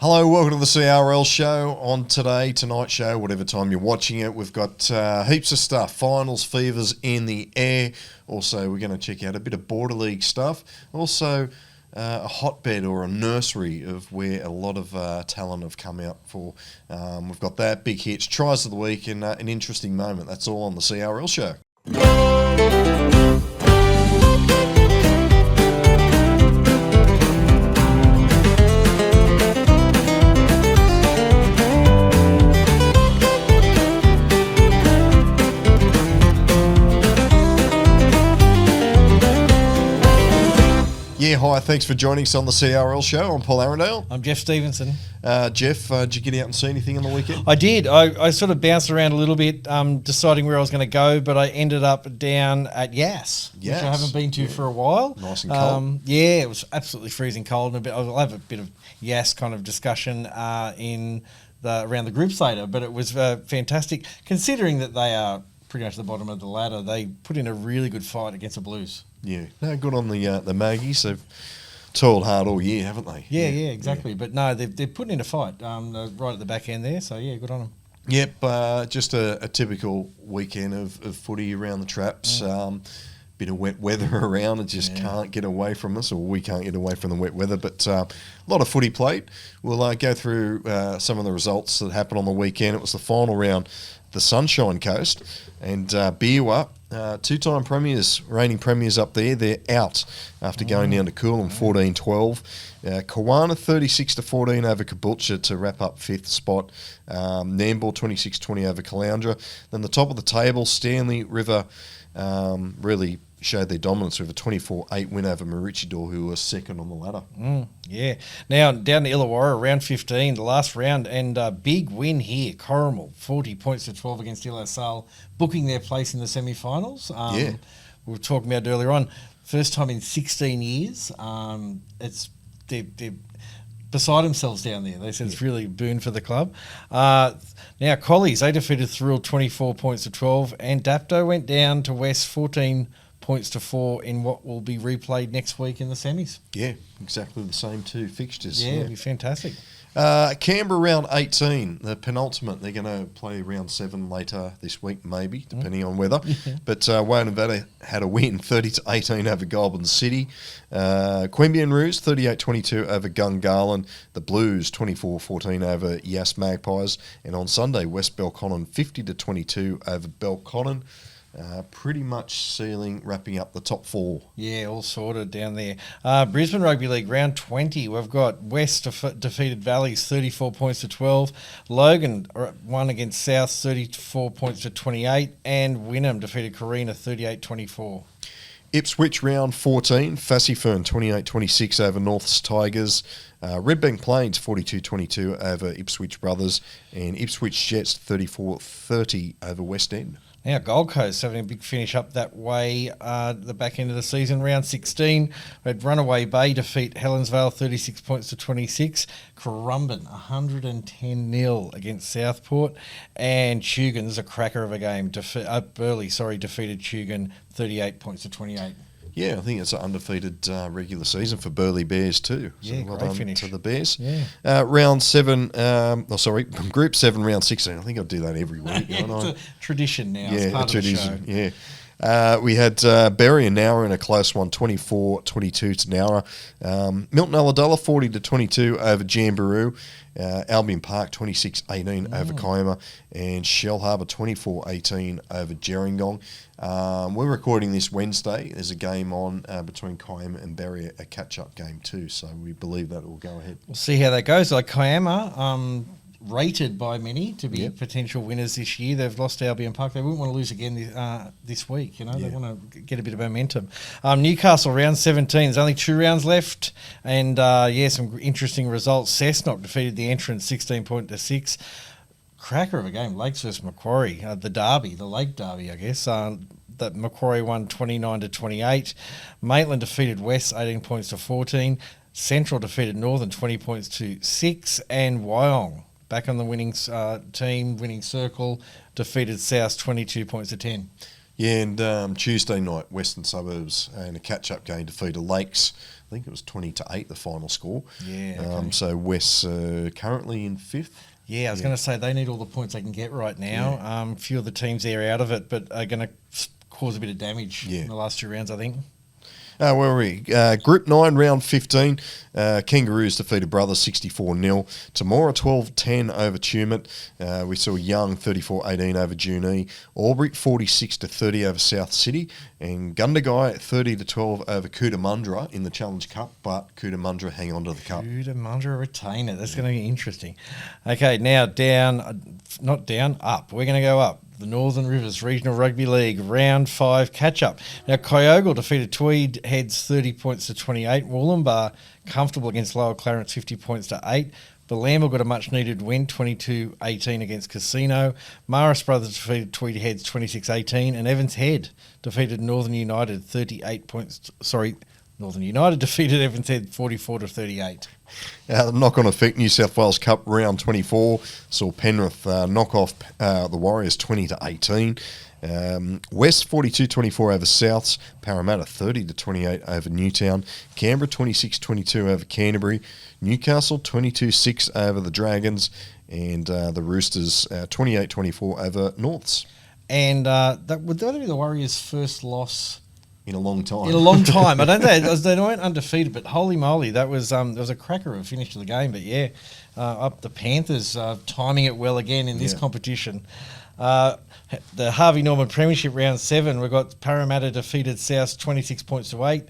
Hello, welcome to the CRL show. On tonight's show, whatever time you're watching it, we've got heaps of stuff. Finals fevers in the air. Also, we're going to check out a bit of Border League stuff. Also, a hotbed or a nursery of where a lot of talent have come out for. We've got that, big hits, tries of the week, and an interesting moment. That's all on the CRL show. Yeah, hi, thanks for joining us on the CRL show. I'm Paul Arandale. I'm Geoff Stevenson. Geoff, did you get out and see anything on the weekend? I did. I sort of bounced around a little bit, deciding where I was going to go, but I ended up down at Yass, which I haven't been to for a while. Nice and cold. Yeah, it was absolutely freezing cold. And I'll have a bit of Yass kind of discussion around the groups later, but it was fantastic, considering that they are pretty much the bottom of the ladder. They put in a really good fight against the Blues. Yeah, no, good on the Magpies. They've toiled hard all year, haven't they? Yeah, exactly. Yeah. But no, they're putting in a fight right at the back end there. So yeah, good on them. Yep, just a typical weekend of footy around the traps. Bit of wet weather around, and just can't get away from us, or we can't get away from the wet weather. But a lot of footy played. We'll go through some of the results that happened on the weekend. It was the final round, the Sunshine Coast, and Beerwah, two-time premiers, reigning premiers up there, they're out after going down to Coolah 14-12. Kawana 36-14 over Caboolture to wrap up fifth spot. Nambour 26-20 over Caloundra. Then the top of the table, Stanley River really showed their dominance with a 24-8 win over Maroochydore, who was second on the ladder. Yeah. Now, down to Illawarra, round 15, the last round, and a big win here. Corrimal, 40 points to 12 against Ill Sale, booking their place in the semi-finals. We were talking about it earlier on. First time in 16 years. They're beside themselves down there. They said it's really a boon for the club. Now, Collies, they defeated Thrill 24 points to 12, and Dapto went down to West 14 points to 4 in what will be replayed next week in the semis. Yeah, exactly the same two fixtures. Yeah, it'll be fantastic. Canberra round 18, the penultimate. They're going to play round 7 later this week, maybe, depending on weather. But Wayne Nevada had a win, 30-18 over Goulburn City. Queanbeyan Roos, 38-22 over Gungahlin. The Blues, 24-14 over Yass Magpies. And on Sunday, West Belconnen, 50-22 over Belconnen. Pretty much wrapping up the top 4. Yeah, all sorted down there. Brisbane Rugby League, round 20. We've got West defeated Valleys 34 points to 12. Logan won against South 34 points to 28. And Wynnum defeated Carina 38-24. Ipswich round 14. Fassifern 28-26 over North's Tigers. Redbank Plains 42-22 over Ipswich Brothers. And Ipswich Jets 34-30 over West End. Now, Gold Coast having a big finish up that way, the back end of the season. Round 16, we had Runaway Bay defeat Helensvale 36 points to 26. Currumbin 110-0 against Southport. And Tugun's a cracker of a game. Burleigh defeated Tugun 38 points to 28. Yeah, I think it's an undefeated regular season for Burleigh Bears too. So yeah, well great done finish to the Bears. Yeah. Round 7, Group 7, round 16. I think I'll do that every week. It's a tradition now. Yeah, it's part a tradition. Of the show. Yeah. We had Berry and Nowra in a close one, 24-22 to Nowra. Milton Ulladulla 40-22 over Jamboree. Albion Park 26-18 over Kiama, and Shell Harbour 24-18 over Gerringong. We're recording this Wednesday. There's a game on between Kiama and Barry, a catch-up game too, so we believe that will go ahead. We'll see how that goes. Like Kiama, rated by many to be potential winners this year. They've lost to Albion Park. They wouldn't want to lose again this week. They want to get a bit of momentum. Newcastle round 17. There's only 2 rounds left, and some interesting results. Cessnock defeated the entrance 16 points to 6. Cracker of a game. Lakes versus Macquarie, the derby, the Lake Derby, I guess. That Macquarie won 29-28. Maitland defeated West 18 points to 14. Central defeated Northern 20 points to 6, and Wyong back on the winning circle, defeated South 22 points to 10. Yeah, and Tuesday night, Western Suburbs and a catch-up game defeated Lakes. I think it was 20-8, the final score. Yeah. Okay. So West's currently in 5th. Yeah, I was going to say they need all the points they can get right now. A few of the teams there are out of it, but are going to cause a bit of damage in the last 2 rounds, I think. Where were we? Group 9, round 15. Kangaroos defeated Brothers 64-0. Tamora 12-10 over Tumut. We saw Young 34-18 over Junee. Albury 46-30 over South City. And Gundagai 30-12 over Cootamundra in the Challenge Cup. But Cootamundra hang on to the cup. Cootamundra retain it. That's going to be interesting. Okay, now not down, up. We're going to go up. The Northern Rivers Regional Rugby League round 5 catch-up. Now, Kyogle defeated Tweed Heads 30 points to 28. Wollumbar comfortable against Lower Clarence 50 points to 8. Bellamble got a much-needed win 22-18 against Casino. Maris Brothers defeated Tweed Heads 26-18. And Evans Head defeated Northern United 38 points. Northern United defeated Evans Head 44-38. The knock-on effect, New South Wales Cup round 24 saw Penrith knock off the Warriors 20-18. West 42-24 over Souths. Parramatta 30-28 over Newtown. Canberra 26-22 over Canterbury. Newcastle 22-6 over the Dragons. And the Roosters 28-24 over Norths. And would that be the Warriors' first loss in a long time? I don't know. They weren't undefeated, but holy moly, that was a cracker of a finish to the game. But up the Panthers, timing it well again in this competition. The Harvey Norman Premiership round 7, we've got Parramatta defeated South 26 points to 8.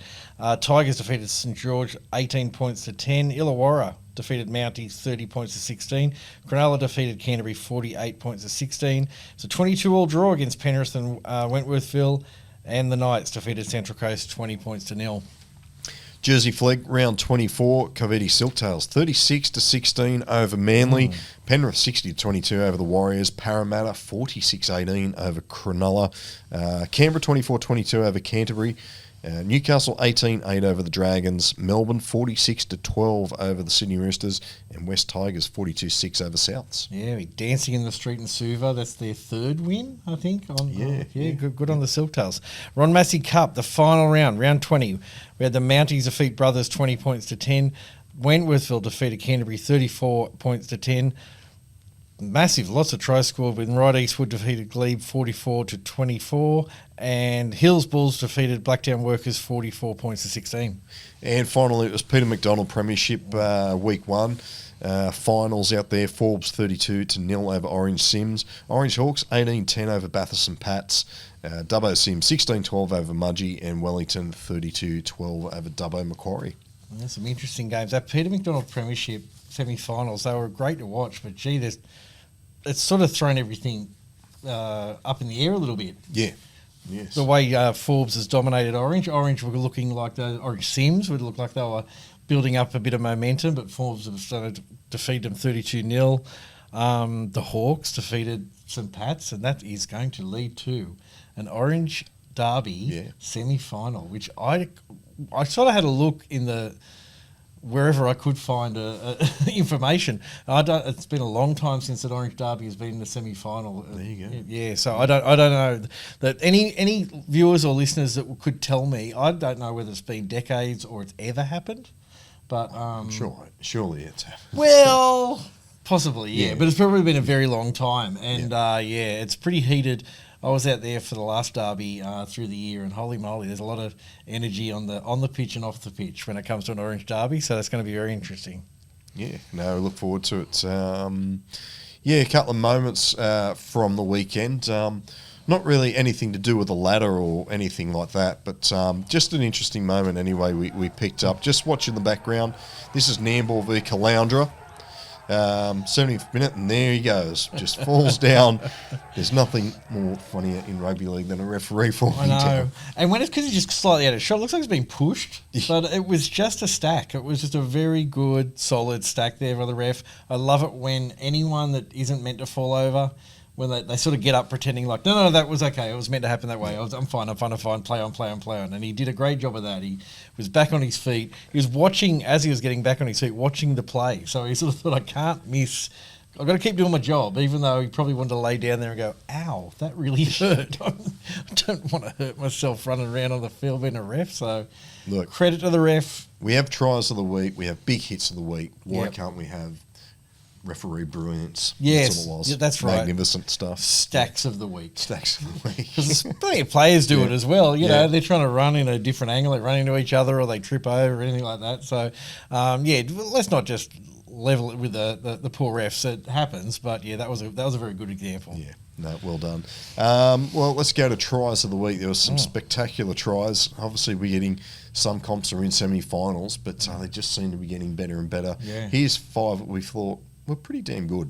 Tigers defeated St George 18 points to 10. Illawarra defeated Mounties 30 points to 16. Cronulla defeated Canterbury 48 points to 16. It's a 22-all draw against Penrith and Wentworthville. And the Knights defeated Central Coast 20 points to 0. Jersey Flegg, round 24, Coveti Silktails 36-16 over Manly. Penrith 60-22 over the Warriors. Parramatta 46-18 over Cronulla. Canberra 24-22 over Canterbury. Newcastle 18-8 over the Dragons. Melbourne 46-12 over the Sydney Roosters. And West Tigers 42-6 over Souths. Yeah, dancing in the street in Suva. That's their 3rd win, I think. Good on the Silktails. Ron Massey Cup, the final round, round 20. We had the Mounties defeat Brothers 20 points to 10. Wentworthville defeated Canterbury 34 points to 10. Massive, lots of tries scored when Right Eastwood defeated Glebe 44-24 and Hills Bulls defeated Blacktown Workers 44 points to 16. And finally, it was Peter McDonald Premiership week 1. Finals out there, Forbes 32-0 over Orange Sims. Orange Hawks 18-10 over Bathurst and Pats. Dubbo Sims 16-12 over Mudgee and Wellington 32-12 over Dubbo Macquarie. There's some interesting games. That Peter McDonald Premiership semi-finals, they were great to watch, but gee, it's sort of thrown everything up in the air a little bit. Yeah. Yes. The way Forbes has dominated Orange were looking like Orange Sims would look like they were building up a bit of momentum, but Forbes have started to defeat them 32-0. The Hawks defeated St Pats, and that is going to lead to an Orange Derby semi-final, which I sort of had a look in the wherever I could find information. It's been a long time since an Orange Derby has been in the semi-final. There you go. Yeah, so I don't know that any viewers or listeners that could tell me. I don't know whether it's been decades or it's ever happened, but surely it's happened. Well, possibly, yeah, but it's probably been a very long time, and it's pretty heated. I was out there for the last derby through the year, and holy moly, there's a lot of energy on the pitch and off the pitch when it comes to an Orange Derby, so that's going to be very interesting. Yeah, no, look forward to it. A couple of moments from the weekend. Not really anything to do with the ladder or anything like that, but just an interesting moment anyway we picked up. Just watching the background, this is Nambour v Caloundra. 70th minute, and there he goes. Just falls down. There's nothing more funnier in rugby league than a referee falling down. And when it's because he's just slightly out of shot, it looks like he's been pushed, but it was just a stack. It was just a very good, solid stack there by the ref. I love it when anyone that isn't meant to fall over, when they sort of get up pretending like, no, that was okay. It was meant to happen that way. I'm fine. Play on. And he did a great job of that. He was back on his feet. He was watching, as he was getting back on his feet, watching the play. So he sort of thought, I can't miss I've got to keep doing my job, even though he probably wanted to lay down there and go, ow, that really hurt. I don't want to hurt myself running around on the field being a ref. So, Look, credit to the ref. We have tries of the week. We have big hits of the week. Why Yep. can't we have referee brilliance? Yes, That's all it was. yeah, that's right. Magnificent stuff. Stacks of the week. Stacks of the week. Because plenty of players do Yeah. it as well. You know, Yeah. they're trying to run in a different angle, they run into each other, or they trip over, or anything like that. So, let's not just level it with the poor refs. It happens, but yeah, that was a very good example. Yeah, no, well done. Well, let's go to tries of the week. There was some spectacular tries. Obviously, we're getting some comps are in semi-finals, but they just seem to be getting better and better. Yeah. Here's 5 that we thought were pretty damn good.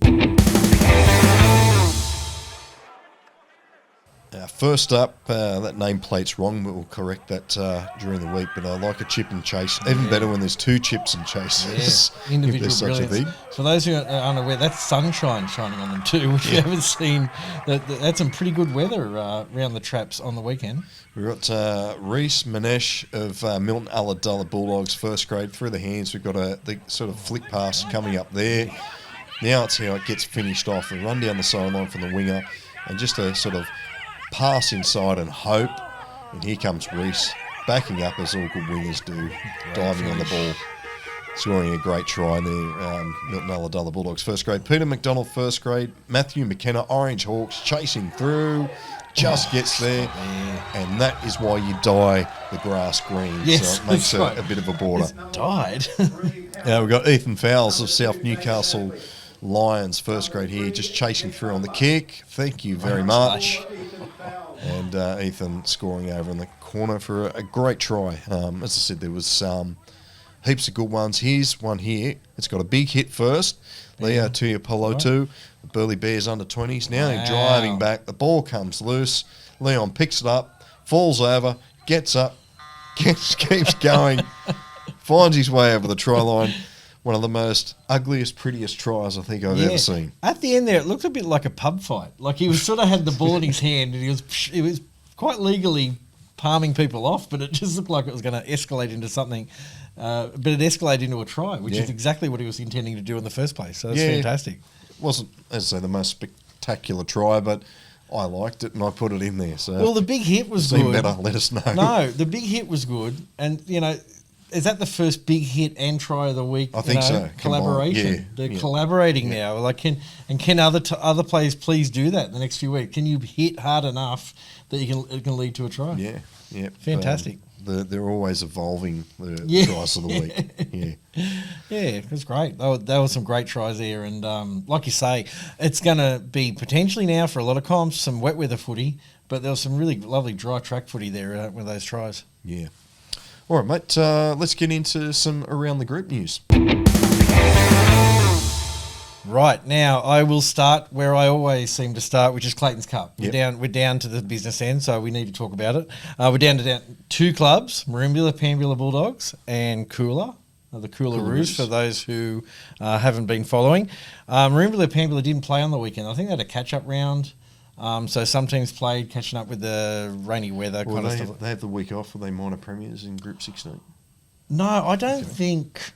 First up, that nameplate's wrong, but we'll correct that during the week. But I like a chip and chase. Even better when there's 2 chips and chases. Yeah, individual if there's such a brilliance. thing. For those who are unaware, that's sunshine shining on them too, which you haven't seen. That's some pretty good weather around the traps on the weekend. We've got Reese Manesh of Milton Aladullah Bulldogs, first grade, through the hands. We've got the sort of flick pass coming up there. Now it's how it gets finished off. We run down the sideline from the winger and just a sort of pass inside and hope. And here comes Reese, backing up as all good wingers do, diving on the ball, scoring a great try there. Milton Aladullah Bulldogs, first grade. Peter McDonald, first grade. Matthew McKenna, Orange Hawks, chasing through. Just gets there, and that is why you dye the grass green. Yes, so it makes that's right. a bit of a border. It's died. We've got Ethan Fowles of South Newcastle Lions, first grade here, just chasing through on the kick. Thank you very much. And Ethan scoring over in the corner for a great try. As I said, there was heaps of good ones. Here's one here. It's got a big hit first. Leo Tuiapolotu, the Burleigh Bears under 20s. Now he's driving back. The ball comes loose. Leon picks it up, falls over, gets up, keeps going, finds his way over the try line. One of the most ugliest, prettiest tries I think I've ever seen. At the end there, it looked a bit like a pub fight. Like he was sort of had the ball in his hand and he was quite legally palming people off, but it just looked like it was going to escalate into something. But it escalated into a try, which is exactly what he was intending to do in the first place. So that's fantastic. It wasn't, as I say, the most spectacular try, but I liked it and I put it in there. So well, the big hit was good. better, let us know. No, the big hit was good. And, is that the first big hit and try of the week? I think so. Collaboration. Yeah, They're collaborating now. Like, can other players please do that in the next few weeks? Can you hit hard enough that it can lead to a try? Yeah. Fantastic. They're always evolving the tries of the week. Yeah, it was great. There were some great tries there. And like you say, it's going to be potentially now for a lot of comps, some wet weather footy, but there was some really lovely dry track footy there with those tries. Yeah. All right, mate, let's get into some around the group news. Right, now I will start where I always seem to start, which is Clayton's Cup. Yep. We're down to the business end, so we need to talk about it. We're down to 2 clubs, Merimbula-Pambula Bulldogs and Coolah, the Coolah Roos, for those who haven't been following. Merimbula-Pambula didn't play on the weekend. I think they had a catch-up round. So some teams played, catching up with the rainy weather kind of stuff. They have the week off. Were they minor premiers in Group 16? No, I don't think...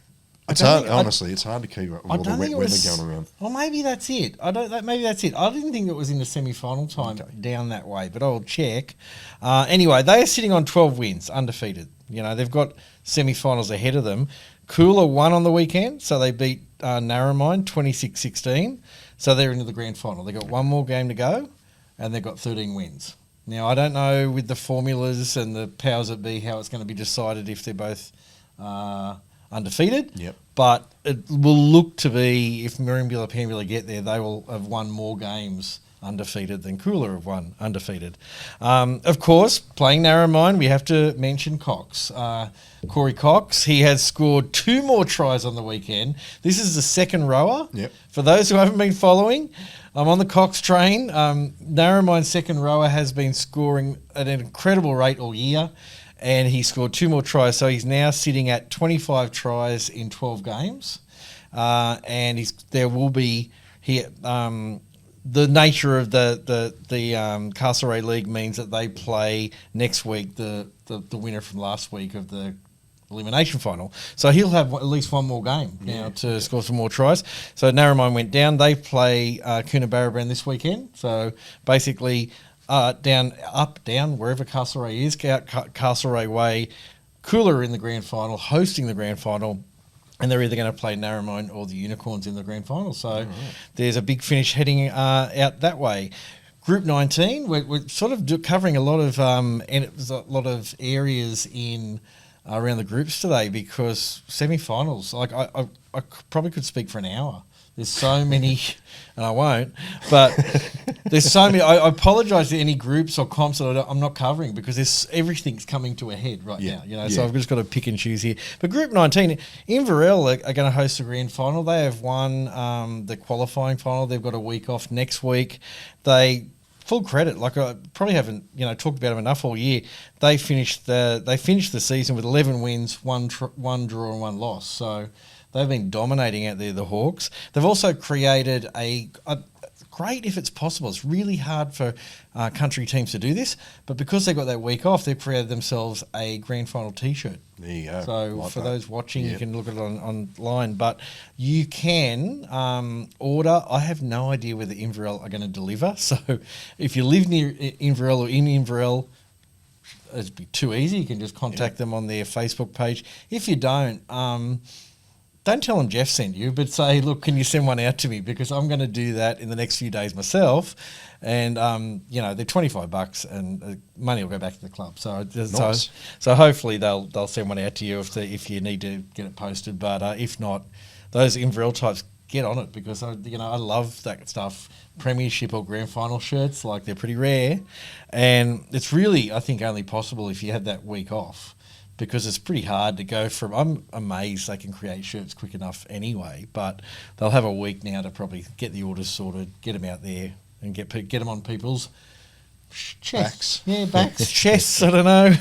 It's hard, honestly, it's hard to keep up with all the wet weather going around. Well, maybe that's it. Maybe that's it. I didn't think it was in the semi-final time down that way, but I'll check. Anyway, they are sitting on 12 wins, undefeated. They've got semi-finals ahead of them. Coolah won on the weekend, so they beat Narromine 26-16. So they're into the grand final. They've got one more game to go, and they've got 13 wins. Now, I don't know with the formulas and the powers that be how it's going to be decided if they're both... undefeated, but it will look to be, if Merimbula-Pambula get there, they will have won more games undefeated than Coolah have won undefeated. Of course, playing Narromine, we have to mention Cox. Corey Cox, he has scored 2 more tries on the weekend. This is the second rower. For those who haven't been following, I'm on the Cox train. Narromine's second rower has been scoring at an incredible rate all year. And he scored 2 more tries, so he's now sitting at 25 tries in 12 games. And there will be the nature of the Castlereagh League means that they play next week the winner from last week of the elimination final. So he'll have at least one more game now to score some more tries. So Narromine went down. They play Coonabarabran this weekend. So basically down, wherever Castlereagh is, Castlereagh Way. Coolah in the grand final, hosting the grand final. And they're either going to play Narromine or the Unicorns in the grand final. So there's a big finish heading out that way. Group 19, we're sort of covering a lot of areas in around the groups today because semi-finals. Like I probably could speak for an hour. There's so many, and I won't. But there's so many. I apologise to any groups or comps that I'm not covering because everything's coming to a head right now. You know, so I've just got to pick and choose here. But Group 19, Inverell are going to host the grand final. They have won the qualifying final. They've got a week off next week. They full credit. Like I probably haven't talked about them enough all year. They finished the season with 11 wins, one draw and one loss. So. They've been dominating out there, the Hawks. They've also created a great, if it's possible. It's really hard for country teams to do this, but because they've got that week off, they've created themselves a grand final T-shirt. There you go. So for those watching, you can look at it online, but you can order. I have no idea whether Inverell are going to deliver. So if you live near Inverell or in Inverell, it'd be too easy. You can just contact them on their Facebook page. If you don't tell them Geoff sent you, but say, look, can you send one out to me? Because I'm going to do that in the next few days myself. And, they're $25 and money will go back to the club. So nice. so hopefully they'll send one out to you if you need to get it posted. But if not, those Inverell types, get on it because, I love that stuff. Premiership or grand final shirts, like they're pretty rare. And it's really, I think, only possible if you have that week off. Because it's pretty hard to go from. I'm amazed they can create shirts quick enough anyway, but they'll have a week now to probably get the orders sorted, get them out there, and get them on people's chests. Backs, chests. I don't know.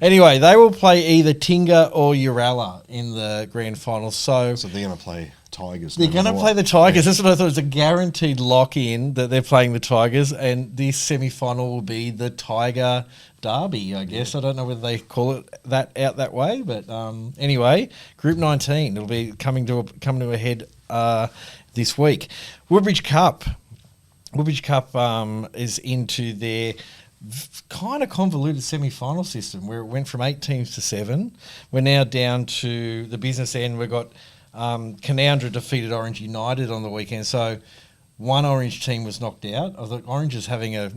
Anyway, they will play either Tingha or Uralla in the grand final. So they're going to play Tigers. They're going to play the Tigers. That's what I thought. It's a guaranteed lock-in that they're playing the Tigers, and this semi-final will be the Tiger Derby, I guess. I don't know whether they call it that way, but anyway, Group 19. It'll be coming to a head this week. Woodbridge Cup. Woodbridge Cup is into their kind of convoluted semi-final system where it went from 8 teams to 7. We're now down to the business end. We've got Canoundra defeated Orange United on the weekend, so one Orange team was knocked out. I thought Orange is having a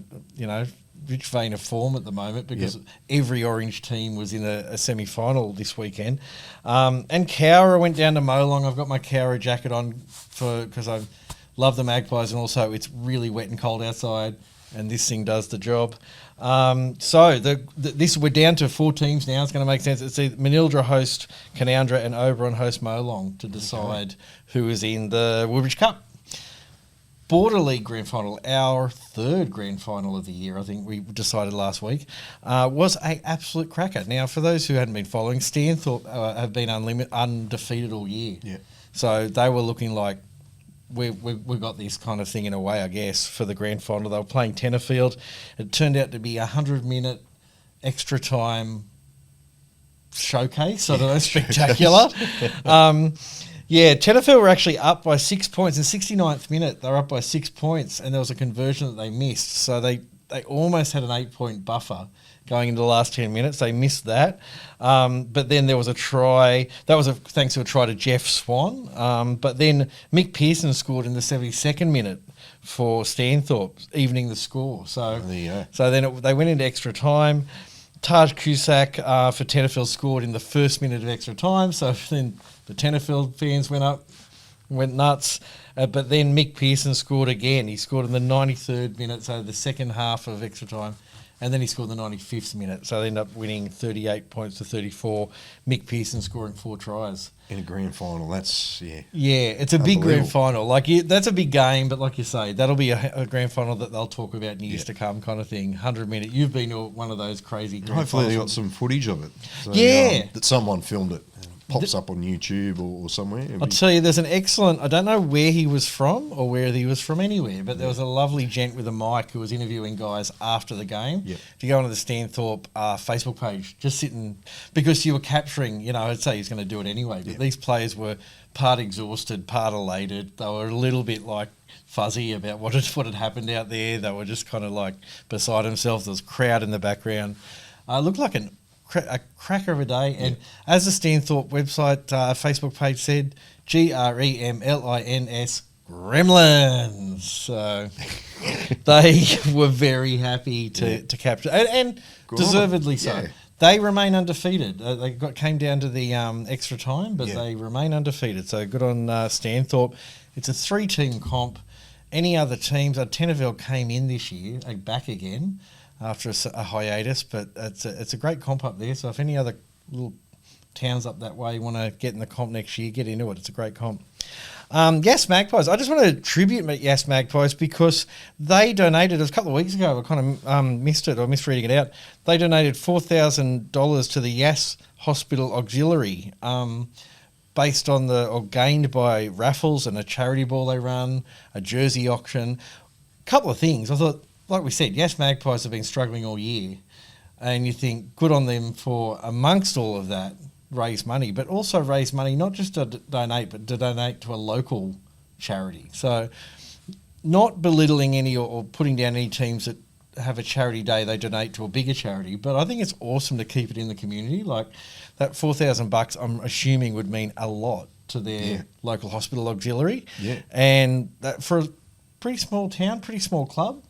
rich vein of form at the moment because every Orange team was in a semi-final this weekend. And Cowra went down to Molong. I've got my Cowra jacket on because I love the Magpies, and also it's really wet and cold outside, and this thing does the job. So we're down to 4 teams now. It's going to make sense. It's Manildra host Canoundra and Oberon host Molong to decide who is in the Woodbridge Cup. Border League Grand Final, our 3rd Grand Final of the year, I think we decided last week, was an absolute cracker. Now, for those who hadn't been following, Stanthorpe have been undefeated all year. Yeah. So they were looking like we've got this kind of thing in a way, I guess, for the Grand Final. They were playing Tenterfield. It turned out to be a 100-minute extra time showcase. I don't know, spectacular. Tenterfield were actually up by 6 points. In the 69th minute, they were up by 6 points, and there was a conversion that they missed. So they almost had an 8-point buffer going into the last 10 minutes. They missed that. But then there was a try. That was thanks to a try to Geoff Swan. But then Mick Pearson scored in the 72nd minute for Stanthorpe, evening the score. So, so then they went into extra time. Taj Cusack for Tenterfield scored in the first minute of extra time. So then the Tenterfield fans went nuts. But then Mick Pearson scored again. He scored in the 93rd minute, so the second half of extra time. And then he scored in the 95th minute. So they ended up winning 38 points to 34. Mick Pearson scoring 4 tries. In a grand final, that's, Yeah, it's a big grand final. That's a big game, but like you say, that'll be a grand final that they'll talk about in years to come kind of thing. 100-minute. You've been to one of those crazy grand Hopefully finals. they got some footage of it. So, that that someone filmed it. pops up on YouTube or somewhere. I'll tell you, there's an excellent, I don't know where he was from or where he was from anywhere, but there was a lovely gent with a mic who was interviewing guys after the game. Yep. If you go onto the Stanthorpe Facebook page, just sitting, because you were capturing, I'd say he's going to do it anyway, but these players were part exhausted, part elated. They were a little bit like fuzzy about what had happened out there. They were just kind of like beside themselves. There was a crowd in the background. Looked like a cracker of a day. And as the Stanthorpe website, Facebook page said, Gremlins, Gremlins. So they were very happy to capture, and deservedly so. Yeah. They remain undefeated. They came down to the extra time, but they remain undefeated. So good on Stanthorpe. It's a 3-team comp. Any other teams? Tenterfield came in this year, back again after a hiatus, but it's a great comp up there. So if any other little towns up that way want to get in the comp next year, get into it. It's a great comp. Yass Magpies. I just want to tribute Yass Magpies because they donated, it was a couple of weeks ago, I kind of missed it or misreading it out. They donated $4,000 to the Yass Hospital Auxiliary based on or gained by raffles and a charity ball they run, a jersey auction, a couple of things. I thought, like we said, Yass Magpies have been struggling all year, and you think good on them for, amongst all of that, raise money, but also raise money not just to donate, but to donate to a local charity. So not belittling any or putting down any teams that have a charity day, they donate to a bigger charity, but I think it's awesome to keep it in the community. Like that $4,000, I'm assuming would mean a lot to their local hospital auxiliary. Yeah. And that for a pretty small town, pretty small club,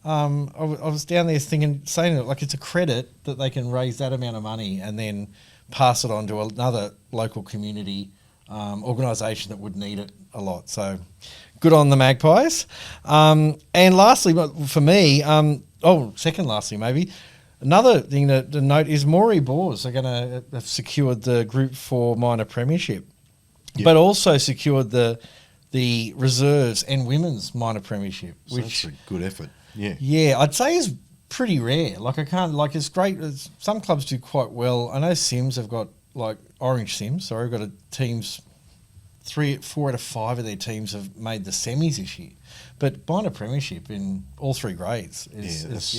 I was down there saying it like it's a credit that they can raise that amount of money and then pass it on to another local community organisation that would need it a lot. So good on the Magpies. And lastly, for me, second lastly maybe, another thing to note is Moree Boars are going to have secured the Group 4 minor premiership, but also secured the reserves and women's minor premiership. So which that's a good effort. Yeah, I'd say is pretty rare. Like it's great. Some clubs do quite well. I know Sims have got Orange Sims. Sorry, got teams. 4 out of 5 of their teams have made the semis this year. But minor premiership in all 3 grades that's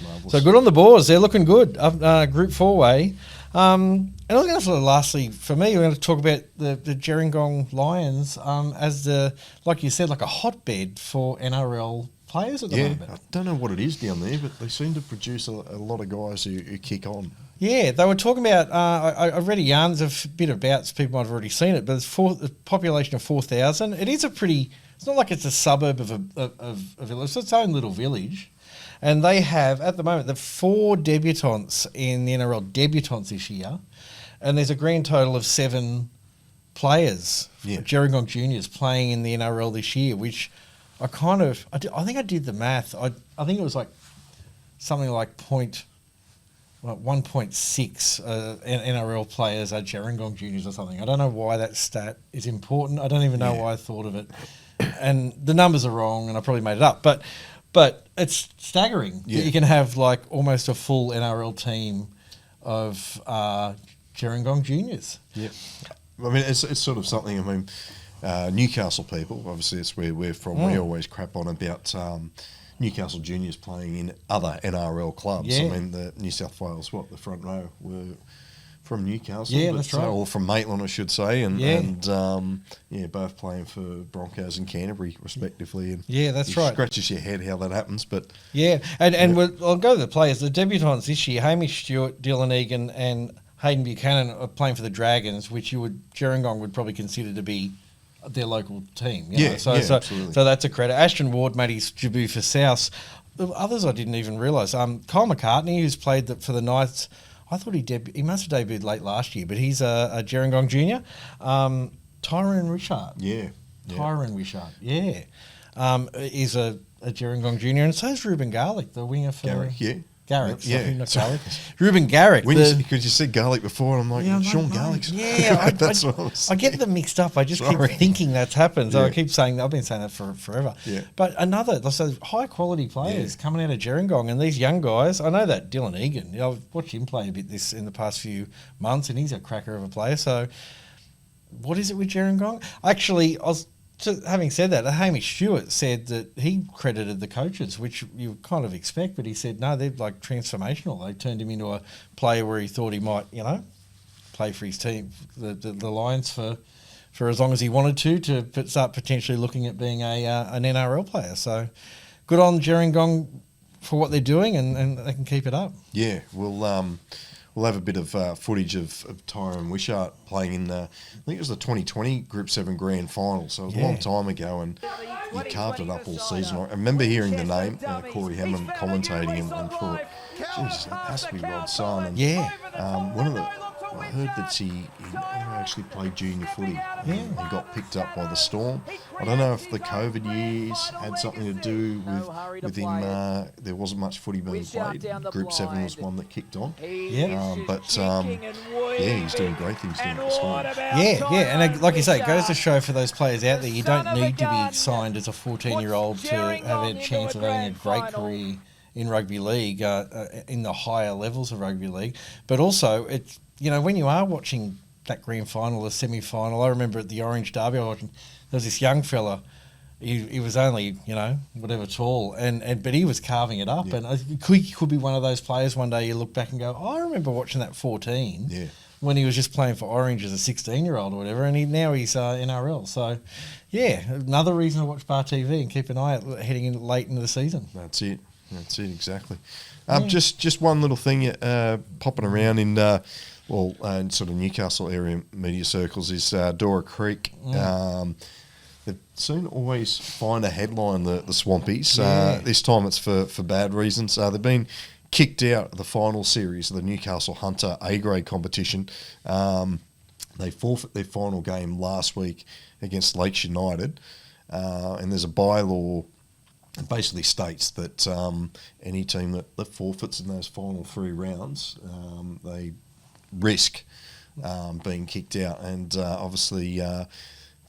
marvellous. So good on the Boars. They're looking good. Group 4 way. And I was going to lastly, for me, we're going to talk about the Gerringong Lions as like you said, like a hotbed for NRL players at the moment. I don't know what it is down there, but they seem to produce a lot of guys who kick on. Yeah, they were talking about, I read a yarn, there's a bit about, people might have already seen it, but it's a population of 4,000. It is it's not like it's a suburb of a village, it's its own little village. And they have, at the moment, the 4 debutants in the NRL debutants this year, and there's a grand total of 7 players, Gerringong juniors, playing in the NRL this year, which I think I did the math. I think it was something like 1.6 NRL players are Gerringong juniors or something. I don't know why that stat is important. I don't even know why I thought of it. And the numbers are wrong, and I probably made it up. But it's staggering that you can have almost a full NRL team of Gerringong juniors. Yeah. I mean, it's sort of something, Newcastle people, obviously it's where we're from, we always crap on about Newcastle juniors playing in other NRL clubs. Yeah. I mean, the New South Wales, the front row were from Newcastle. Yeah, that's right. Or from Maitland, I should say. And both playing for Broncos and Canterbury, respectively. And that's right. Scratches your head how that happens, but... Yeah, and I'll go to the players. The debutants this year, Hamish Stewart, Dylan Egan and Hayden Buchanan are playing for the Dragons, which Gerringong would probably consider to be their local team. So absolutely. So that's a credit. Ashton Ward made his debut for South. Others I didn't even realise. Cole McCartney, who's played for the Knights, I thought he must have debuted late last year, but he's a Gerringong junior. Tyrone Wishart. Tyrone Wishart, is a Gerringong junior, and so is Ruben Garlick, the winger for Garrick. Yeah, Sorry, not sorry. Garlic. Ruben Garrick. Because you said Garlic before, and I'm like, Yeah, Sean mate, Garlic's. Yeah, That's what I was I get them mixed up. I just Sorry. keep thinking that's happened. So I Yeah. keep saying, I've been saying that for forever. Yeah. But so high quality players coming out of Gerringong, and these young guys, I know that Dylan Egan, I've watched him play a bit in the past few months, and he's a cracker of a player. So what is it with Gerringong? Actually, having said that, Hamish Stewart said that he credited the coaches, which you kind of expect, but he said, no, they're like transformational. They turned him into a player where he thought he might, play for his team, the Lions for as long as he wanted to start potentially looking at being an NRL player. So good on Gerringong for what they're doing, and they can keep it up. Yeah, we'll have a bit of footage of Tyrone Wishart playing in I think it was the 2020 Group 7 Grand Final, so it was a long time ago, and he carved it up all season. I remember hearing the name, Corey Hammond commentating, and thought, geez, that has to be Rod's son. And, I heard that he never actually played junior footy. He got picked up by the Storm. I don't know if the COVID years had something to do with him. There wasn't much footy being played. Group 7 was one that kicked on. He's doing great things down at the Storm. And like you say, it goes to show for those players out there, you don't need to be signed as a 14-year-old to have a chance of having a great career in rugby league, in the higher levels of rugby league. But also, it's when you are watching that grand final, the semi-final, I remember at the Orange Derby, I was watching, there was this young fella. He was only, whatever tall, but he was carving it up. And he could be one of those players one day you look back and go, I remember watching that 14 when he was just playing for Orange as a 16-year-old or whatever, and now he's NRL. So, another reason to watch BarTV and keep an eye out heading in late into the season. That's it, exactly. Just one little thing popping around in sort of Newcastle area media circles is Dora Creek. They soon always find a headline, the Swampies. This time it's for bad reasons. They've been kicked out of the final series of the Newcastle Hunter A-grade competition. They forfeit their final game last week against Lakes United. And there's a bylaw that basically states that any team that forfeits in those final 3 rounds, they risk being kicked out. And obviously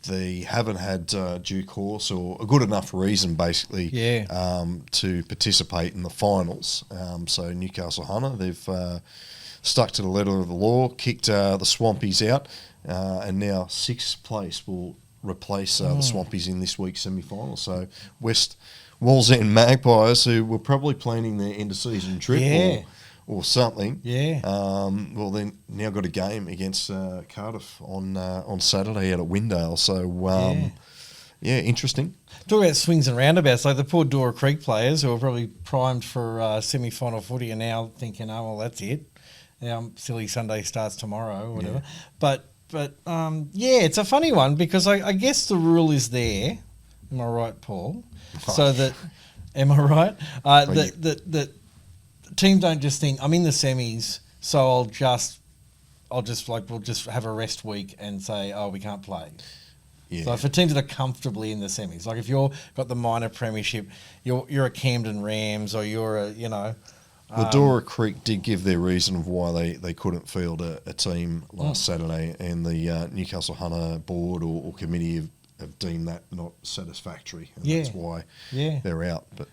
they haven't had due course or a good enough reason, basically, to participate in the finals. So Newcastle Hunter, they've stuck to the letter of the law, kicked the Swampies out, and now 6th place will replace the Swampies in this week's semi-final. So West Wallsend Magpies, who were probably planning their end-of-season trip or something, then now got a game against Cardiff on Saturday out at Windale. So, interesting. Talk about swings and roundabouts. Like the poor Dora Creek players who are probably primed for semi-final footy are now thinking, oh, well, that's it. Silly Sunday starts tomorrow or whatever. But it's a funny one because I guess the rule is there. Am I right, Paul? So that, am I right? That teams don't just think I'm in the semis, so we'll just have a rest week and say, oh, we can't play. Yeah. So for teams that are comfortably in the semis, like if you're got the minor premiership, you're a Camden Rams or you're a The Dora Creek did give their reason of why they couldn't field a team last Saturday, and the Newcastle Hunter board or committee have deemed that not satisfactory, and that's why they're out. But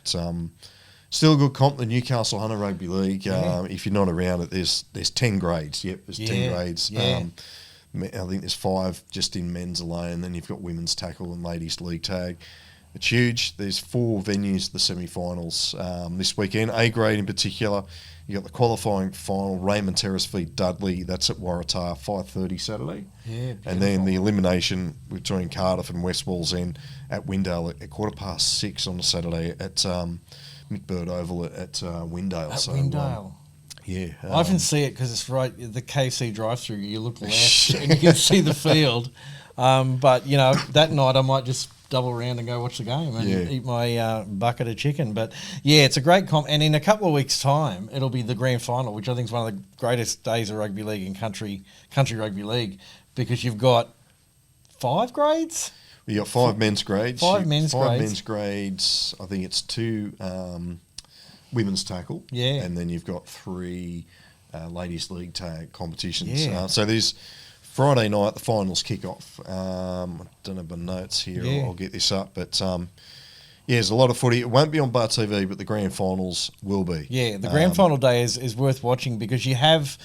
still a good comp, the Newcastle Hunter Rugby League. If you're not around it, there's 10 grades. Yep, there's 10 grades. I think there's 5 just in men's alone, and then you've got women's tackle and ladies league tag. It's huge. There's 4 venues, the semi-finals this weekend. A grade in particular, you got the qualifying final, Raymond Terrace v Dudley. That's at Waratah, 5:30 Saturday. Yeah, and then the elimination between Cardiff and West Wallsend at Windale at 6:15 on the Saturday at McBird Oval at Windale. At Windale. I often see it because it's right the KC drive-through. You look left and you can see the field. But that night I might just double around and go watch the game and eat my bucket of chicken. But it's a great comp. And in a couple of weeks' time, it'll be the grand final, which I think is one of the greatest days of rugby league in country rugby league, because you've got 5 grades. You got 5 men's grades. 5 men's grades. 5 men's grades. I think it's 2 women's tackle. Yeah. And then you've got 3 ladies league tag competitions. Yeah. So there's Friday night, the finals kick off. I don't have my notes here. Yeah. I'll get this up. But there's a lot of footy. It won't be on BarTV, but the grand finals will be. Yeah, the grand final day is worth watching because you have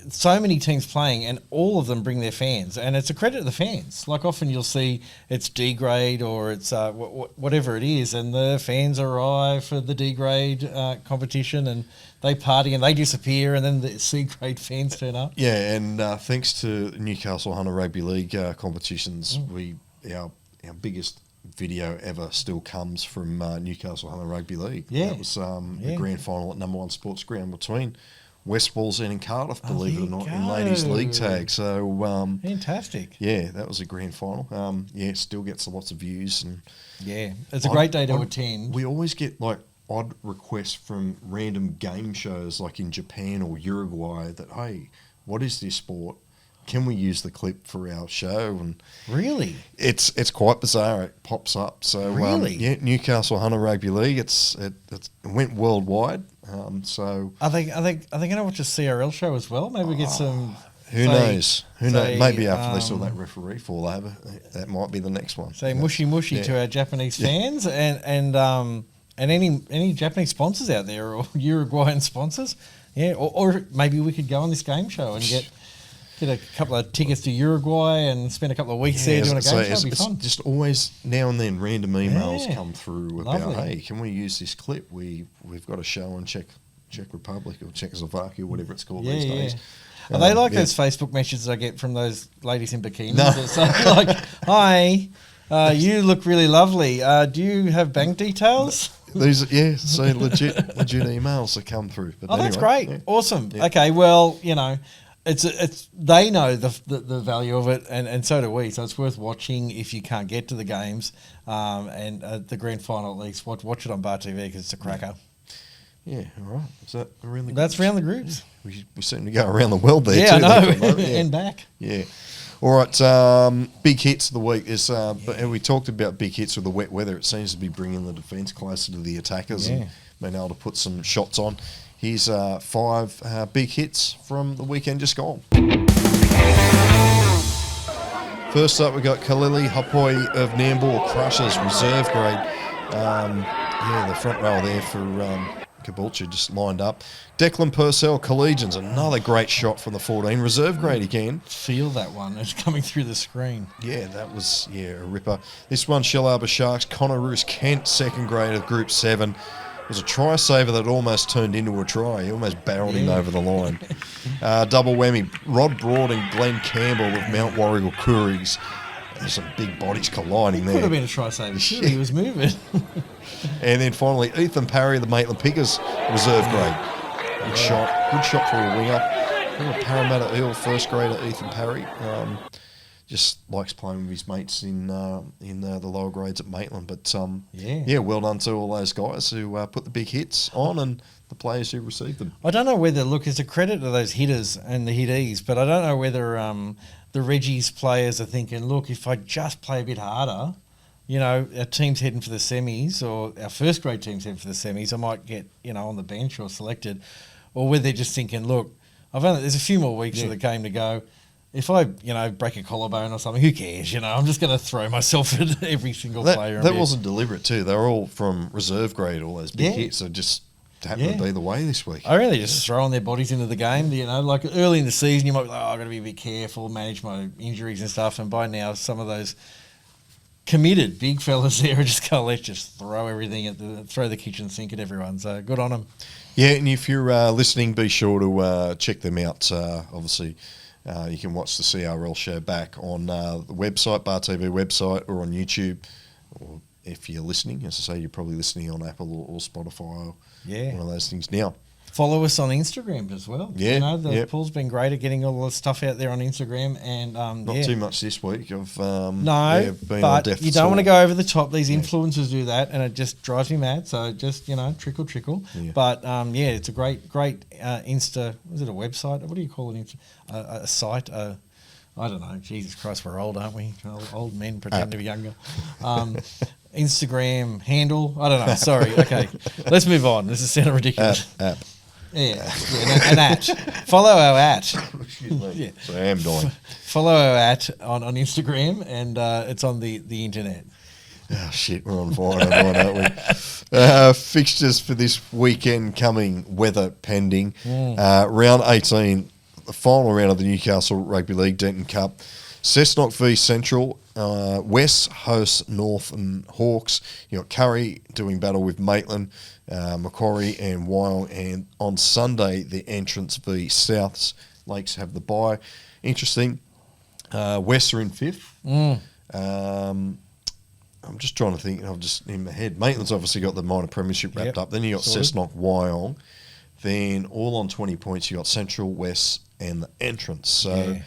so many teams playing and all of them bring their fans. And it's a credit to the fans. Like often you'll see it's D grade or it's whatever it is, and the fans arrive for the D grade competition and they party and they disappear, and then the C grade fans turn up. Yeah, and thanks to Newcastle Hunter Rugby League competitions, our biggest video ever still comes from Newcastle Hunter Rugby League. Yeah. That was the grand final at number 1 sports ground between West Wallsend and Cardiff, believe it or not, in ladies league tag. So fantastic. Yeah, that was a grand final. It still gets lots of views, and it's a great day to attend. We always get like odd requests from random game shows like in Japan or Uruguay that, hey, what is this sport? Can we use the clip for our show? And really, it's quite bizarre. It pops up. So really, Newcastle Hunter Rugby League. It went worldwide. So are they going to watch a CRL show as well? Maybe we get some. Who knows? Who knows? Maybe after they saw that referee fall over, that might be the next one. Say mushy to our Japanese fans and any Japanese sponsors out there or Uruguayan sponsors. Yeah, or maybe we could go on this game show and get a couple of tickets to Uruguay and spend a couple of weeks there doing a game show. It'd be fun. Just always now and then random emails come through about, lovely. hey, can we use this clip? We've got a show in Czech Republic or Czechoslovakia, whatever it's called these days. Are they like those Facebook messages I get from those ladies in bikinis? No. So like, hi, you look really lovely. Do you have bank details? These, so legit emails that come through. But that's great. Yeah. Awesome. Yeah. Okay, well, it's they know the value of it, and so do we. So it's worth watching if you can't get to the games, and the grand final at least. Watch it on BarTV because it's a cracker. Yeah, all right. Is that around the groups? That's around the groups. Yeah. We seem to go around the world there too. Yeah, I know. And back. Yeah. All right, big hits of the week is, and we talked about big hits with the wet weather. It seems to be bringing the defence closer to the attackers and being able to put some shots on. Here's 5 big hits from the weekend just gone. First up, we got Kalili Hapoi of Nambour Crushers, reserve grade. The front row there for Caboolture just lined up. Declan Purcell, Collegians, another great shot from the 14, reserve grade again. Feel that one, it's coming through the screen. Yeah, that was a ripper. This one, Shell Harbour Sharks, Connor Roos, Kent, second grade of Group 7. It was a try saver that almost turned into a try. He almost barreled him over the line. Double whammy, Rod Broad and Glenn Campbell of Mount Warrigal Couriers. There's some big bodies colliding there. Could have been a try saver. Sure, he was moving. And then finally, Ethan Parry of the Maitland Pickers, reserve grade. Good shot for a winger. Parramatta Eel, first grader Ethan Parry. Just likes playing with his mates in the lower grades at Maitland. But well done to all those guys who put the big hits on and the players who received them. I don't know whether, look, it's a credit to those hitters and the hittees, but I don't know whether the Reggie's players are thinking, look, if I just play a bit harder, our team's heading for the semis, or our first grade team's heading for the semis, I might get, on the bench or selected. Or whether they're just thinking, look, there's a few more weeks of the game to go. If I, break a collarbone or something, who cares? I'm just going to throw myself at every single player. That wasn't deliberate too. They were all from reserve grade, all those big hits. So just happened to be the way this week. I really just throwing their bodies into the game. Like early in the season, you might be like, I've got to be a bit careful, manage my injuries and stuff. And by now, some of those committed big fellas there are just going, let's just throw everything throw the kitchen sink at everyone. So good on them. Yeah, and if you're listening, be sure to check them out. Obviously, you can watch the CRL show back on the website, BarTV website, or on YouTube. Or if you're listening, as I say, you're probably listening on Apple or Spotify or one of those things now. Follow us on Instagram as well. Yeah, Paul's been great at getting all the stuff out there on Instagram, and not too much this week. I've been but you don't want to go over the top. These influencers do that, and it just drives me mad. So just trickle. Yeah. But it's a great Insta. Was it a website? What do you call it? A site. I don't know. Jesus Christ, we're old, aren't we? Old men pretend to be younger. Instagram handle? I don't know. Sorry. Okay. Let's move on. This is sounding ridiculous. App. Yeah, an at. Follow our at. Excuse me. Yeah. So I am dying. Follow our at on Instagram, and it's on the internet. Oh, shit, we're on fire, everyone, aren't we? Fixtures for this weekend coming, weather pending. Round 18, the final round of the Newcastle Rugby League Denton Cup. Cessnock v Central. West hosts Northern Hawks. You got Curry doing battle with Maitland, Macquarie and Wyong. And on Sunday, the Entrance v Souths. Lakes have the bye. Interesting. West are in fifth. I'm just trying to think. I'm just in my head. Maitland's obviously got the minor premiership wrapped up. Then you got Cessnock, Wyong. Then all on 20 points, you got Central, West, and the Entrance. So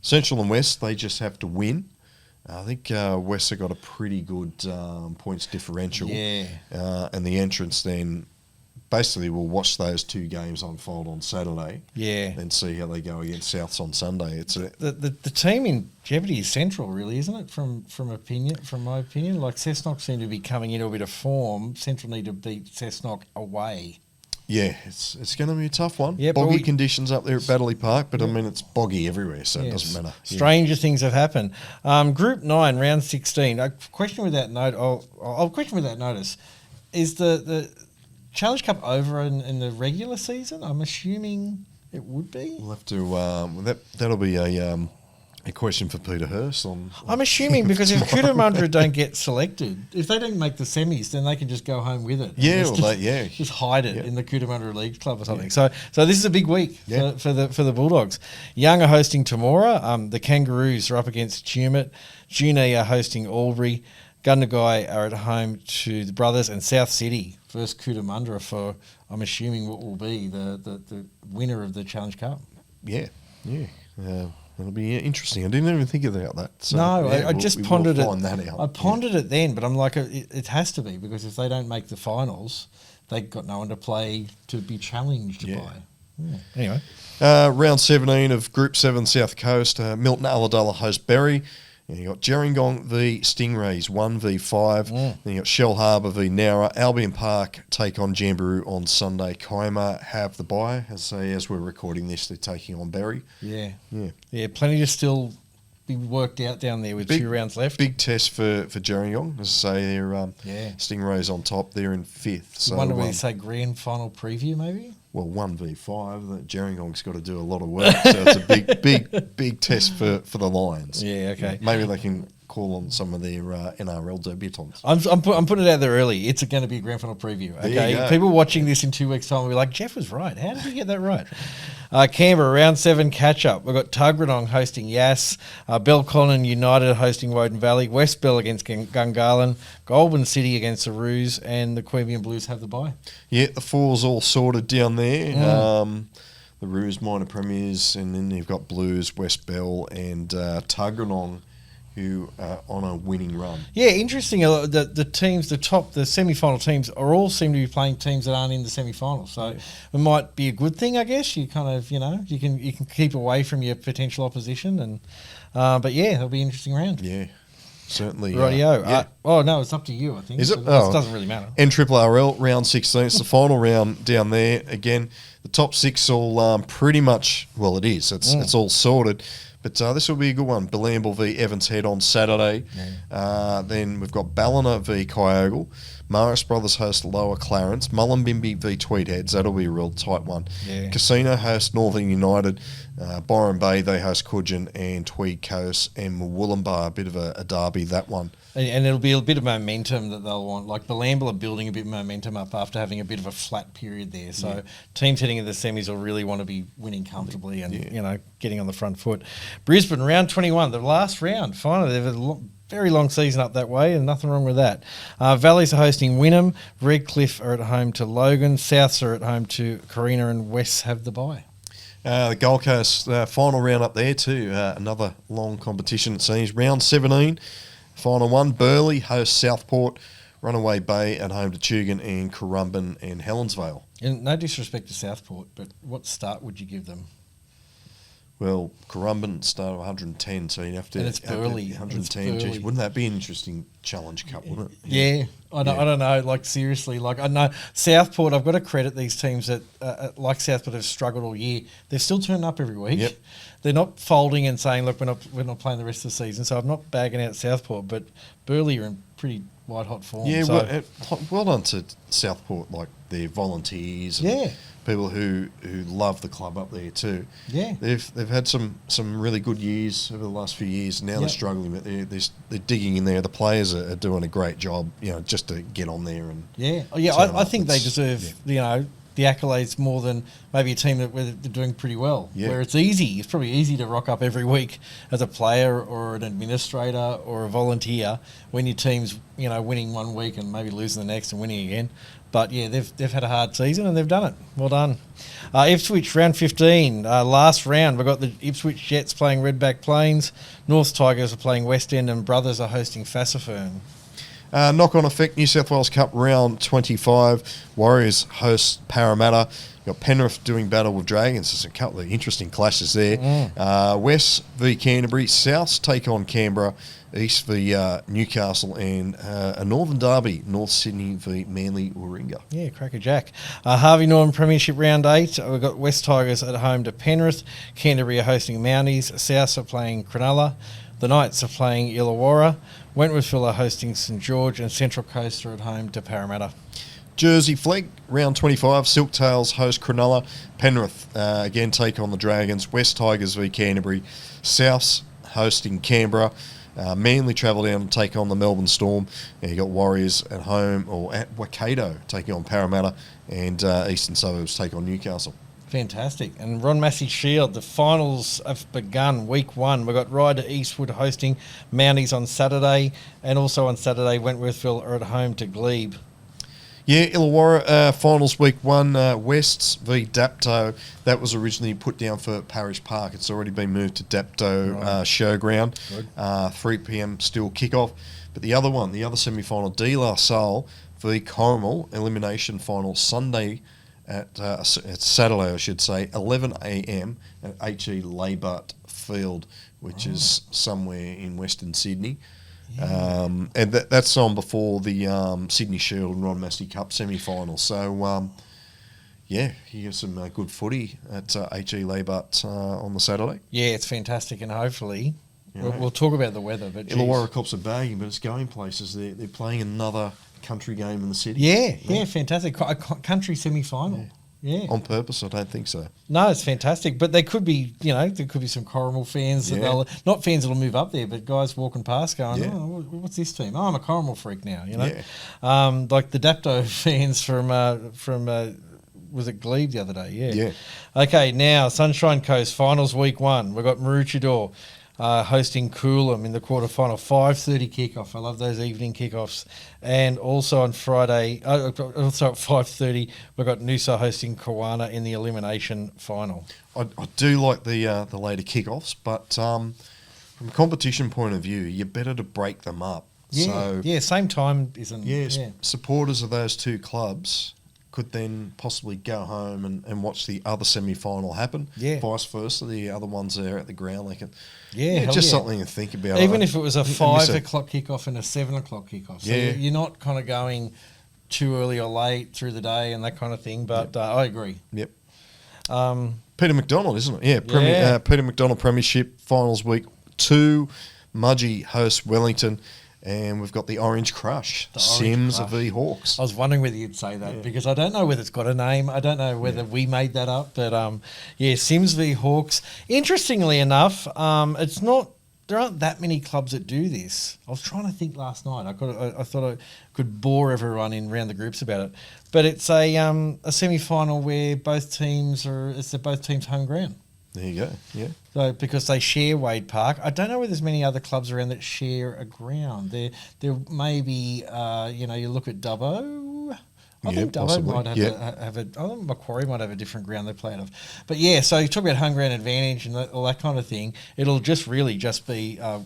Central and West, they just have to win. I think West have got a pretty good points differential. Yeah. And the Entrance then basically will watch those two games unfold on Saturday. Yeah. And see how they go against Souths on Sunday. It's the team in jeopardy is Central, really, isn't it? From my opinion, like Cessnock seem to be coming into a bit of form. Central need to beat Cessnock away. Yeah, it's going to be a tough one. Yeah, boggy conditions up there at Battley Park, but I mean it's boggy everywhere, so it doesn't matter. Stranger things have happened. Group 9, round 16. A question without question without notice: is the Challenge Cup over in the regular season? I'm assuming it would be. We'll have to. That'll be a question for Peter Hurst on. I'm assuming because if Coolah don't get selected, if they don't make the semis, then they can just go home with it. Yeah, just hide it in the Coolah League Club or something. So this is a big week for the Bulldogs. Young are hosting Temora. The Kangaroos are up against Tumut. Junee are hosting Albury. Gundagai are at home to the Brothers, and South City versus Coolah for, I'm assuming, what will be the winner of the Challenge Cup. Yeah. It'll be interesting. I didn't even think about that. So, no, I just pondered it. That out. I pondered it then, but I'm like, it has to be, because if they don't make the finals, they've got no one to play to be challenged by. Yeah. Anyway. Round 17 of Group 7 South Coast. Milton Ulladulla host Berry. And you got Gerringong v Stingrays 1v5. Then you got Shell Harbour v Nowra. Albion Park take on Jamboree on Sunday. Kiama have the bye. As we're recording this, they're taking on Berry. Yeah. Plenty to still be worked out down there with 2 rounds left. Big test for Gerringong. As I say, they're Stingrays on top. They're in 5th. So, I wonder whether you say grand final preview, maybe? Well, 1v5. The Gerringong's got to do a lot of work, so it's a big test for the Lions. Yeah, okay. Maybe they can call on some of their NRL debutants. I'm putting it out there early. It's going to be a grand final preview. Okay, people watching this in 2 weeks' time will be like, Geoff was right. How did he get that right? Canberra, round 7 catch-up. We've got Tuggeranong hosting Yass, Belconnen United hosting Woden Valley, West Bell against Gungahlin, Goulburn City against the Roos, and the Queanbeyan Blues have the bye. Yeah, the 4's all sorted down there. The Roos minor premiers, and then you've got Blues, West Bell, and Tuggeranong, who are on a winning run. Yeah, interesting. The teams, the semi-final teams, all seem to be playing teams that aren't in the semi-final. So it might be a good thing, I guess. You kind of, you can keep away from your potential opposition, and but it'll be an interesting round. Yeah, certainly. Rightio. No, it's up to you. I think. Is it? It doesn't really matter. NRRL round 16. It's the final round down there. Again, the top 6 all pretty much. Well, it is. It's all sorted. But this will be a good one. Bellamble v Evans Head on Saturday. Then we've got Ballina v Kyogle. Morris Brothers host Lower Clarence. Mullumbimby v Tweedheads. That'll be a real tight one. Yeah. Casino host Northern United. Byron Bay, they host Coogin, and Tweed Coast and Wollumbar. A bit of a derby, that one. And it'll be a bit of momentum that they'll want. Like Bellamble are building a bit of momentum up after having a bit of a flat period there. So teams heading into the semis will really want to be winning comfortably and getting on the front foot. Brisbane, round 21, the last round. Finally, they've had a very long season up that way, and nothing wrong with that. Valleys are hosting Wynnum. Redcliffe are at home to Logan. Souths are at home to Carina, and Wests have the bye. The Gold Coast final round up there too. Another long competition, it seems. Round 17. Final one, Burleigh hosts Southport, Runaway Bay at home to Tugun, and Currumbin and Helensvale. And no disrespect to Southport, but what start would you give them? Well, Currumbin started 110, so you'd have to... And it's Burley. 110. Geez, wouldn't that be an interesting challenge cup, wouldn't it? Yeah. I don't know. Like, seriously. Like, I know Southport, I've got to credit these teams that, like Southport, have struggled all year. They've still turned up every week. Yep. They're not folding and saying, look, we're not playing the rest of the season. So I'm not bagging out Southport, but Burley are in pretty white-hot form. Yeah, so. well done to Southport, like their volunteers and people who love the club up there too. Yeah. They've had some really good years over the last few years. Now they're struggling, but they're digging in there. The players are doing a great job, just to get on there. And I think they deserve, the accolades more than maybe a team where they're doing pretty well. Yeah. Where it's easy. It's probably easy to rock up every week as a player or an administrator or a volunteer when your team's, winning one week and maybe losing the next and winning again. But, yeah, they've had a hard season and they've done it. Well done. Ipswich, round 15. Last round, we've got the Ipswich Jets playing Redback Plains. North Tigers are playing West End and Brothers are hosting Fassifern. Knock-on effect, New South Wales Cup round 25. Warriors host Parramatta. You've got Penrith doing battle with Dragons. There's a couple of interesting clashes there. West v Canterbury. South take on Canberra. East v Newcastle. And a Northern Derby, North Sydney v Manly Warringah. Yeah, crackerjack. Harvey Norman Premiership round 8. We've got West Tigers at home to Penrith. Canterbury are hosting Mounties. South are playing Cronulla. The Knights are playing Illawarra. Wentworthville are hosting St George, and Central Coast are at home to Parramatta. Jersey Flag, round 25. Silktails host Cronulla. Penrith again take on the Dragons. West Tigers v Canterbury. Souths hosting Canberra. Manly travel down and take on the Melbourne Storm. And you got Warriors at home or at Waikato taking on Parramatta, and Eastern Suburbs take on Newcastle. Fantastic. And Ron Massey Shield, the finals have begun week 1. We've got Ryder Eastwood hosting Mounties on Saturday, and also on Saturday Wentworthville are at home to Glebe. Yeah, Illawarra finals week 1, Wests v Dapto. That was originally put down for Parish Park. It's already been moved to Dapto Showground. 3 p.m. still kickoff. But the other semi-final, De La Salle v Corrimal, elimination final Sunday it's Saturday, I should say, 11 a.m. at H.E. Labart Field, which is somewhere in Western Sydney. Yeah. And that's on before the Sydney Shield and Ron Massey Cup semi-final. So, you get some good footy at H.E. Labart on the Saturday. Yeah, it's fantastic, and hopefully we'll talk about the weather. But Illawarra Cops are bagging, but it's going places. They're playing another country game in the city. Yeah, fantastic. A country semi-final. Yeah. On purpose? I don't think so. No, it's fantastic. But they could be, there could be some Corrimal fans, not fans that'll move up there, but guys walking past going, what's this team? Oh, I'm a Corrimal freak now, like the Dapto fans from was it Glebe the other day? Yeah. Okay, now Sunshine Coast, finals week 1. We've got Maroochydore hosting Coolah in the quarterfinal, 5:30 kickoff. I love those evening kickoffs. And also on Friday, also at 5:30, we've got Noosa hosting Kawana in the elimination final. I do like the later kickoffs, but from a competition point of view, you're better to break them up. Same time isn't. Supporters of those two clubs could then possibly go home and watch the other semi-final happen. Yeah. Vice versa, the other ones there at the ground, they can. Something to think about. Even if it was a 5 o'clock kickoff and a 7 o'clock kickoff. So you're not kind of going too early or late through the day and that kind of thing, but I agree. Yep. Peter McDonald, isn't it? Yeah. Peter McDonald Premiership, finals week 2. Mudgee hosts Wellington. And we've got the Orange Crush, Sims v Hawks. I was wondering whether you'd say that because I don't know whether it's got a name. I don't know whether we made that up. But, Sims v Hawks. Interestingly enough, it's not. There aren't that many clubs that do this. I was trying to think last night. I thought I could bore everyone in around the groups about it. But it's a semi-final where both teams both teams' home ground. There you go, yeah. So because they share Wade Park, I don't know whether there's many other clubs around that share a ground. There may be, you look at Dubbo. I think Dubbo possibly. Might have I think Macquarie might have a different ground they play out of. But so you talk about home ground advantage and all that kind of thing. It'll just be how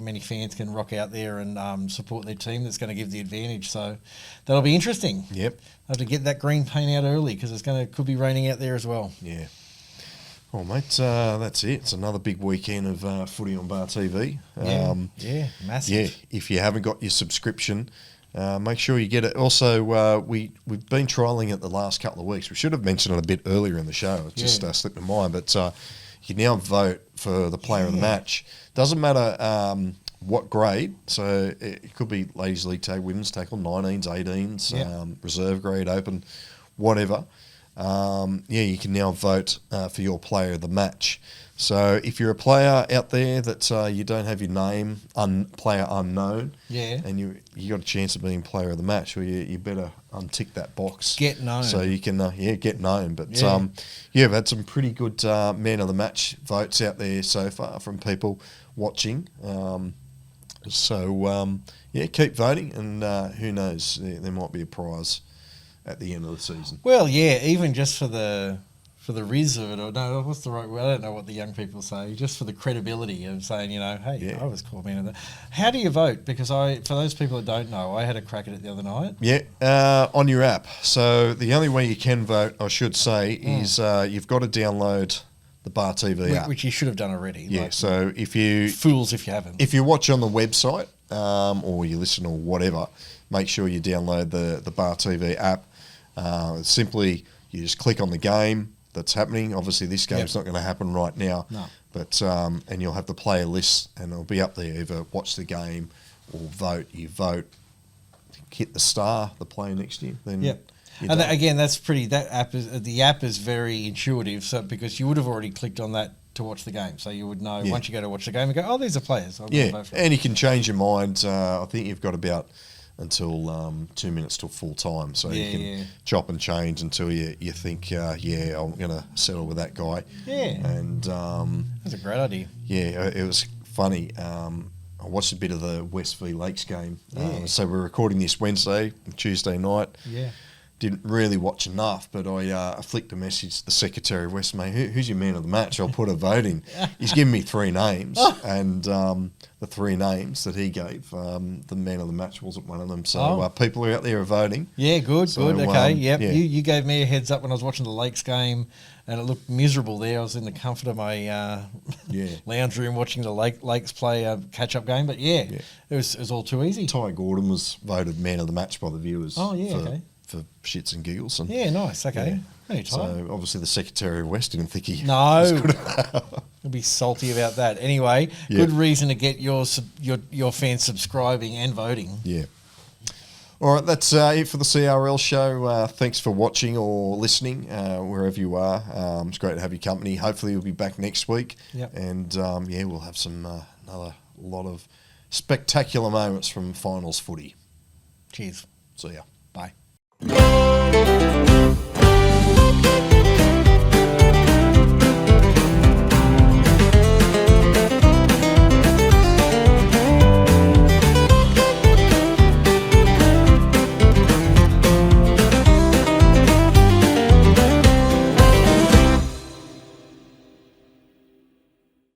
many fans can rock out there and support their team that's going to give the advantage. So that'll be interesting. Yep. Have to get that green paint out early because could be raining out there as well. Yeah. Oh, mate, that's it. It's another big weekend of footy on BarTV. Massive. Yeah, if you haven't got your subscription, make sure you get it. Also, we've been trialling it the last couple of weeks. We should have mentioned it a bit earlier in the show. It just slipped my mind. But you can now vote for the player of the match. Doesn't matter what grade. So it could be Ladies League Tag, Women's Tackle, 19s, 18s, Reserve Grade, Open, whatever. You can now vote for your player of the match. So if you're a player out there that you don't have your name, player unknown, and you got a chance of being player of the match, well, you better untick that box. Get known. So you can, get known. But we've had some pretty good man of the match votes out there so far from people watching. Keep voting, and who knows, there might be a prize at the end of the season. Well, even just for the riz of it, or no, what's the right word? I don't know what the young people say. Just for the credibility of saying, hey, I was called man of that. How do you vote? Because for those people that don't know, I had a crack at it the other night. On your app. So the only way you can vote, I should say, is you've got to download the BarTV app, which you should have done already. So if you fools, if you haven't, if you watch on the website or you listen or whatever, make sure you download the BarTV app. Simply, you just click on the game that's happening. Obviously, this game's not going to happen right now. No. But and you'll have the player list, and it'll be up there. Either watch the game or vote. You vote, hit the star, the player next to you. Then and again, that's pretty. The app is very intuitive. So because you would have already clicked on that to watch the game, so you would know once you go to watch the game, you go, oh, these are players. I'll vote for and you can change your mind. I think you've got about until 2 minutes till full time, so you can chop and change until you think, I'm going to settle with that guy. And that's a great idea. It was funny. I watched a bit of the West v Lakes game. So we're recording this Wednesday, Tuesday night. Didn't really watch enough, but I flicked a message to the Secretary of West, mate, who's your man of the match? I'll put a vote in. He's given me 3 names, and the 3 names that he gave, the man of the match wasn't one of them. So people are out there are voting. Good. Okay, You gave me a heads up when I was watching the Lakes game, and it looked miserable there. I was in the comfort of my lounge room watching the Lakes play a catch-up game, but it was all too easy. Ty Gordon was voted man of the match by the viewers. For shits and giggles. And nice. Okay. So obviously the Secretary of West didn't think he was good. He'll be salty about that. Anyway, good reason to get your fans subscribing and voting. All right, that's it for the CRL show. Thanks for watching or listening wherever you are. It's great to have your company. Hopefully you'll be back next week. And we'll have some another lot of spectacular moments from finals footy. Cheers. See ya. Bye.